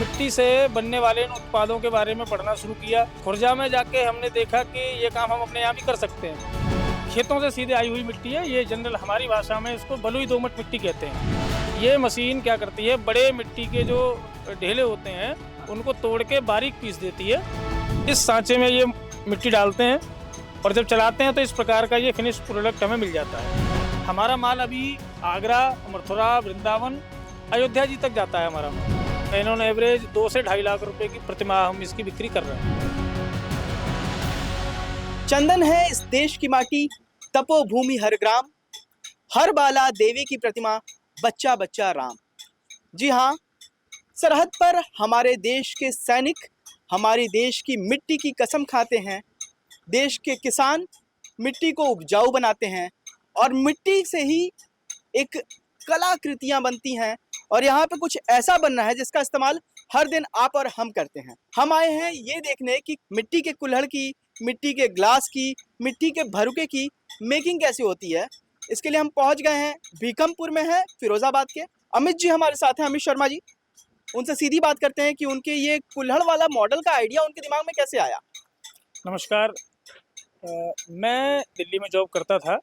मिट्टी से बनने वाले इन उत्पादों के बारे में पढ़ना शुरू किया। खुर्जा में जाके हमने देखा कि ये काम हम अपने यहाँ भी कर सकते हैं। खेतों से सीधे आई हुई मिट्टी है, ये जनरल हमारी भाषा में इसको बलुई दोमट मिट्टी कहते हैं। ये मशीन क्या करती है, बड़े मिट्टी के जो ढेले होते हैं उनको तोड़ के बारीक पीस देती है। इस सांचे में ये मिट्टी डालते हैं और जब चलाते हैं तो इस प्रकार का ये फिनिश प्रोडक्ट हमें मिल जाता है। हमारा माल अभी आगरा, मथुरा, वृंदावन, अयोध्या जी तक जाता है हमारा माल। इन्होंने एवरेज 2 से 2.5 लाख रुपए की प्रतिमाह हम इसकी बिक्री कर रहे हैं। चंदन है इस देश की माटी, तपोभूमि हर ग्राम, हर बाला देवी की प्रतिमा, बच्चा बच्चा राम। जी हाँ, सरहद पर हमारे देश के सैनिक हमारी देश की मिट्टी की कसम खाते हैं। देश के किसान मिट्टी को उपजाऊ बनाते हैं और मिट्टी से ही एक कलाकृतियाँ बनती हैं और यहाँ पे कुछ ऐसा बनना है जिसका इस्तेमाल हर दिन आप और हम करते हैं। हम आए हैं ये देखने कि मिट्टी के कुल्हड़ की, मिट्टी के ग्लास की, मिट्टी के भरुके की मेकिंग कैसी होती है। इसके लिए हम पहुँच गए हैं, भीकमपुर में है, फिरोजाबाद के। अमित जी हमारे साथ हैं, अमित शर्मा जी। उनसे सीधी बात करते हैं कि उनके ये कुल्हड़ वाला मॉडल का आइडिया उनके दिमाग में कैसे आया। नमस्कार। मैं दिल्ली में जॉब करता था,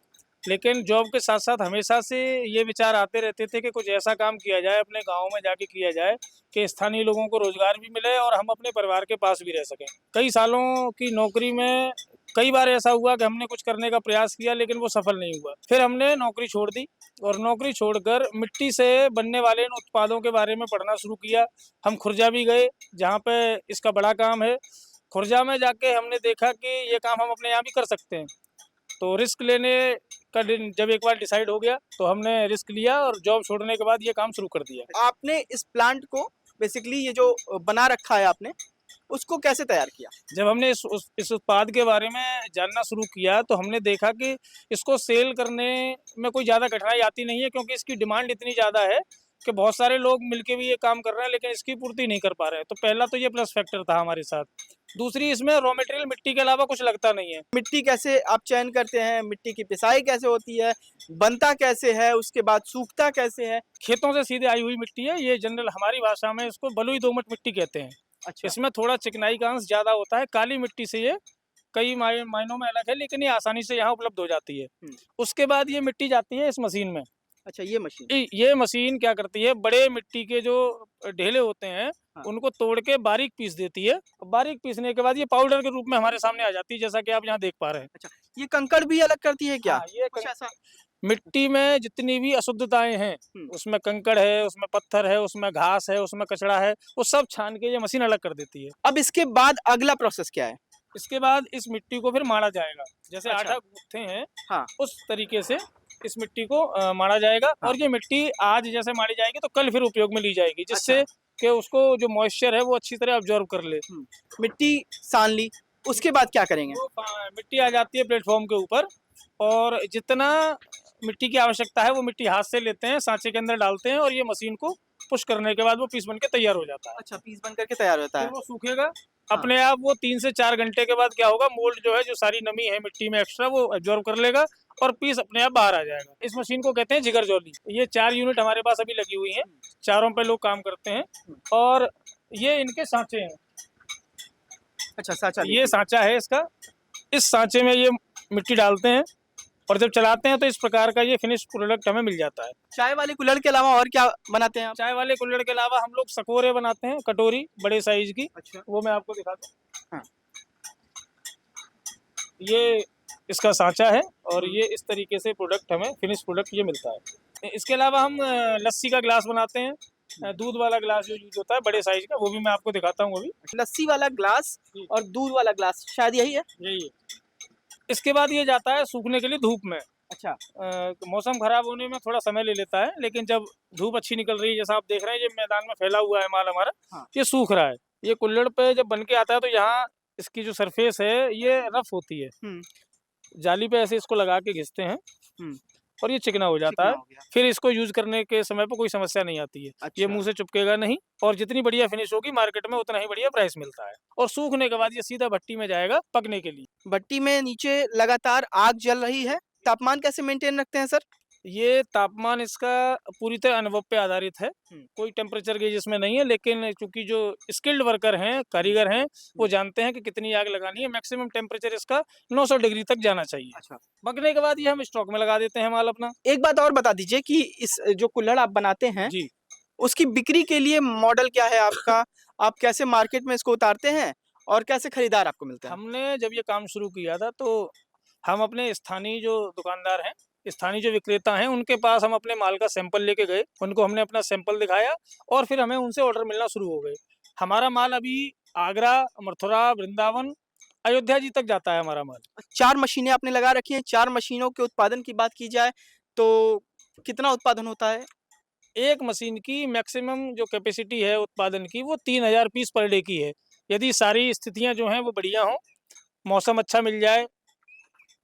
लेकिन जॉब के साथ साथ हमेशा से ये विचार आते रहते थे कि कुछ ऐसा काम किया जाए, अपने गांव में जाके किया जाए कि स्थानीय लोगों को रोजगार भी मिले और हम अपने परिवार के पास भी रह सकें। कई सालों की नौकरी में कई बार ऐसा हुआ कि हमने कुछ करने का प्रयास किया लेकिन वो सफल नहीं हुआ। फिर हमने नौकरी छोड़ दी और नौकरी छोड़कर मिट्टी से बनने वाले इन उत्पादों के बारे में पढ़ना शुरू किया। हम खुर्जा भी गए जहाँ पे इसका बड़ा काम है। खुर्जा में जाके हमने देखा कि ये काम हम अपने यहाँ भी कर सकते हैं। तो रिस्क लेने का जब एक बार डिसाइड हो गया तो हमने रिस्क लिया और जॉब छोड़ने के बाद ये काम शुरू कर दिया। आपने इस प्लांट को बेसिकली ये जो बना रखा है आपने, उसको कैसे तैयार किया। जब हमने इस उत्पाद के बारे में जानना शुरू किया तो हमने देखा कि इसको सेल करने में कोई ज़्यादा कठिनाई आती नहीं है, क्योंकि इसकी डिमांड इतनी ज़्यादा है कि बहुत सारे लोग मिलके भी ये काम कर रहे हैं लेकिन इसकी पूर्ति नहीं कर पा रहे हैं। तो पहला तो ये प्लस फैक्टर था हमारे साथ। दूसरी, इसमें रॉ मटेरियल मिट्टी के अलावा कुछ लगता नहीं है। मिट्टी कैसे आप चयन करते हैं, मिट्टी की पिसाई कैसे होती है, बनता कैसे है, उसके बाद सूखता कैसे है। खेतों से सीधे आई हुई मिट्टी है, ये जनरल हमारी भाषा में इसको बलुई दोमट मिट्टी कहते हैं। अच्छा, इसमें थोड़ा चिकनाई का अंश ज्यादा होता है। काली मिट्टी से ये कई मायनों में अलग है, लेकिन ये आसानी से यहाँ उपलब्ध हो जाती है। उसके बाद ये मिट्टी जाती है इस मशीन में। अच्छा, ये मशीन ये मशीन क्या करती है, बड़े मिट्टी के जो ढेले होते हैं हाँ। उनको तोड़ के बारीक पीस देती है। बारीक पीसने के बाद ये पाउडर के रूप में हमारे सामने आ जाती है, जैसा कि आप यहाँ देख पा रहे हैं। अच्छा, ये कंकड़ भी अलग करती है क्या। हाँ, ये कुछ ऐसा मिट्टी में जितनी भी अशुद्धताएं हैं, उसमें कंकड़ है, उसमें पत्थर है, उसमें घास है, उसमें कचड़ा है, वो सब छान के ये मशीन अलग कर देती है। अब इसके बाद अगला प्रोसेस क्या है। इसके बाद इस मिट्टी को फिर माड़ा जाएगा। जैसे अच्छा। आटा गूंथते हैं हाँ। उस तरीके से इस मिट्टी को माड़ा जाएगा। हाँ। और ये मिट्टी आज जैसे माड़ी जाएगी तो कल फिर उपयोग में ली जाएगी, जिससे कि उसको जो मॉइस्चर है वो अच्छी तरह ऑब्जर्व कर ले। मिट्टी सान ली, उसके बाद क्या करेंगे। मिट्टी आ जाती है प्लेटफॉर्म के ऊपर और जितना मिट्टी की आवश्यकता है वो मिट्टी हाथ से लेते हैं, सांचे के अंदर डालते हैं और ये मशीन को पुश करने के बाद वो पीस बन के तैयार हो जाता है। अच्छा, पीस बन करके तैयार होता है। फिर वो सूखेगा अपने आप। वो 3 से 4 घंटे के बाद क्या होगा, मोल्ड जो है, जो सारी नमी है मिट्टी में एक्स्ट्रा, वो एब्जॉर्ब कर लेगा और पीस अपने आप बाहर आ जाएगा। इस मशीन को कहते हैं जिगर जोली। ये 4 यूनिट हमारे पास अभी लगी हुई हैं, चारों पे लोग काम करते हैं और ये इनके सांचे हैं। अच्छा, सांचा ये सांचा है इसका। इस सांचे में ये मिट्टी डालते हैं और जब चलाते हैं तो इस प्रकार का ये फिनिश प्रोडक्ट हमें मिल जाता है। चाय वाले कुल्हड़ के अलावा और क्या बनाते हैं आप। चाय वाले कुल्हड़ के अलावा हम लोग सकोरे बनाते हैं, कटोरी बड़े साइज की। अच्छा। वो मैं आपको दिखाता हूँ। हाँ। ये इसका सांचा है और ये इस तरीके से प्रोडक्ट हमें फिनिश प्रोडक्ट ये मिलता है। इसके अलावा हम लस्सी का ग्लास बनाते हैं, दूध वाला ग्लास जो यूज होता है बड़े साइज का, वो भी मैं आपको दिखाता हूँ अभी। लस्सी वाला ग्लास और दूध वाला ग्लास, शायद यही है। यही है। इसके बाद ये जाता है सूखने के लिए धूप में। अच्छा। मौसम खराब होने में थोड़ा समय ले लेता है, लेकिन जब धूप अच्छी निकल रही है, जैसा आप देख रहे हैं ये मैदान में फैला हुआ है माल हमारा। हाँ। ये सूख रहा है। ये कुल्हड़ पे जब बन के आता है तो यहाँ इसकी जो सरफेस है ये रफ होती है। जाली पे ऐसे इसको लगा के घिसते हैं और ये चिकना हो जाता है। फिर इसको यूज करने के समय पर कोई समस्या नहीं आती है। अच्छा। ये मुंह से चुपकेगा नहीं और जितनी बढ़िया फिनिश होगी मार्केट में उतना ही बढ़िया प्राइस मिलता है। और सूखने के बाद ये सीधा भट्टी में जाएगा पकने के लिए। भट्टी में नीचे लगातार आग जल रही है, तापमान कैसे मेंटेन रखते हैं सर। ये तापमान इसका पूरी तरह अनुभव पे आधारित है। हुँ। कोई टेम्परेचर गेज इसमें नहीं है, लेकिन चूँकि जो स्किल्ड वर्कर हैं, कारीगर हैं, वो जानते हैं कि कितनी आग लगानी है। मैक्सिमम टेम्परेचर इसका 900 डिग्री तक जाना चाहिए। अच्छा। पकने के बाद ये हम स्टॉक में लगा देते हैं माल अपना। एक बात और बता दीजिए कि इस जो कुल्हड़ आप बनाते हैं, जी। उसकी बिक्री के लिए मॉडल क्या है आपका? आप कैसे मार्केट में इसको उतारते हैं और कैसे खरीदार आपको मिलते हैं? हमने जब ये काम शुरू किया था, तो हम अपने स्थानीय जो दुकानदार हैं, स्थानीय जो विक्रेता हैं, उनके पास हम अपने माल का सैंपल लेके गए। उनको हमने अपना सैंपल दिखाया और फिर हमें उनसे ऑर्डर मिलना शुरू हो गए। हमारा माल अभी आगरा, मथुरा, वृंदावन, अयोध्या जी तक जाता है हमारा माल। 4 मशीनें आपने लगा रखी हैं, 4 मशीनों के उत्पादन की बात की जाए, तो कितना उत्पादन होता है? एक मशीन की मैक्सिमम जो कैपेसिटी है उत्पादन की, वो 3000 पीस पर डे की है। यदि सारी स्थितियाँ जो हैं वो बढ़िया हों, मौसम अच्छा मिल जाए,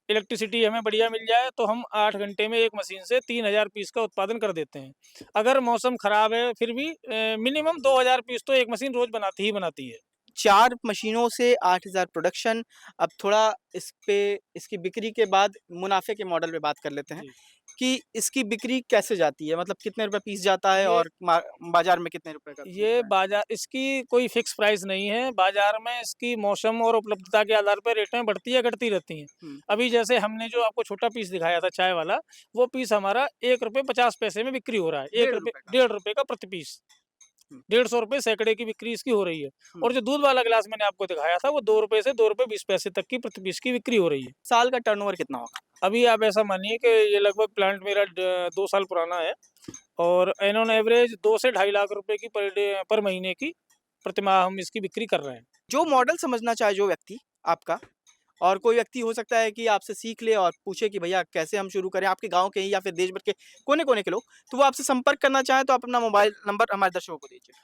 इलेक्ट्रिसिटी हमें बढ़िया मिल जाए, तो हम 8 घंटे में एक मशीन से 3000 पीस का उत्पादन कर देते हैं। अगर मौसम खराब है, फिर भी मिनिमम 2000 पीस तो एक मशीन रोज़ बनाती ही बनाती है। 4 मशीनों से 8000 प्रोडक्शन। अब थोड़ा इसकी बिक्री के बाद मुनाफ़े के मॉडल पे बात कर लेते हैं जी। कि इसकी बिक्री कैसे जाती है? मतलब कितने रुपए पीस जाता है ये और बाज़ार में कितने रुपए का ये बिकता है? बाज़ार इसकी कोई फ़िक्स प्राइस नहीं है। बाज़ार में इसकी मौसम और उपलब्धता के आधार पर रेटें बढ़ती या घटती रहती हैं। हुँ। अभी जैसे हमने जो आपको छोटा पीस दिखाया था चाय वाला, वो पीस हमारा ₹1.50 में बिक्री हो रहा है। डेढ़ रुपए का। डेढ़ रुपए का प्रति पीस। हुँ। ₹150 सैकड़े की बिक्री इसकी हो रही है। हुँ। और जो दूध वाला ग्लास मैंने आपको दिखाया था, वो ₹2 से ₹2.20 तक की प्रति पीस की बिक्री हो रही है। साल का टर्नओवर कितना होगा? अभी आप ऐसा मानिए कि ये लगभग प्लांट मेरा 2 साल पुराना है और ऑन एवरेज 2 से ढाई लाख रुपए की पर महीने की प्रतिमाह हम इसकी बिक्री कर रहे हैं। जो मॉडल समझना चाहे जो व्यक्ति आपका, और कोई व्यक्ति हो सकता है कि आपसे सीख ले और पूछे कि भैया कैसे हम शुरू करें, आपके गाँव के ही या फिर देश भर के कोने-कोने के लोग, तो वो आपसे संपर्क करना चाहें तो आप अपना मोबाइल नंबर हमारे दर्शकों को दीजिए।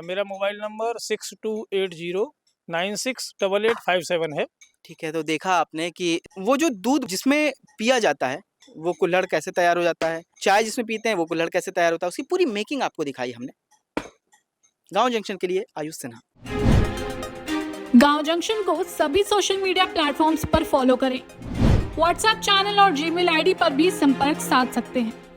मेरा मोबाइल नंबर 6280968857 है। ठीक है, तो देखा आपने कि वो जो दूध जिसमें पिया जाता है, वो कुल्हड़ कैसे तैयार हो जाता है, चाय जिसमें पीते हैं वो कुल्हड़ कैसे तैयार होता है, उसकी पूरी मेकिंग आपको दिखाई हमने। गाँव जंक्शन के लिए आयुष सिन्हा। गांव जंक्शन को सभी सोशल मीडिया प्लेटफॉर्म्स पर फॉलो करें। व्हाट्सएप चैनल और जीमेल आईडी पर भी संपर्क साध सकते हैं।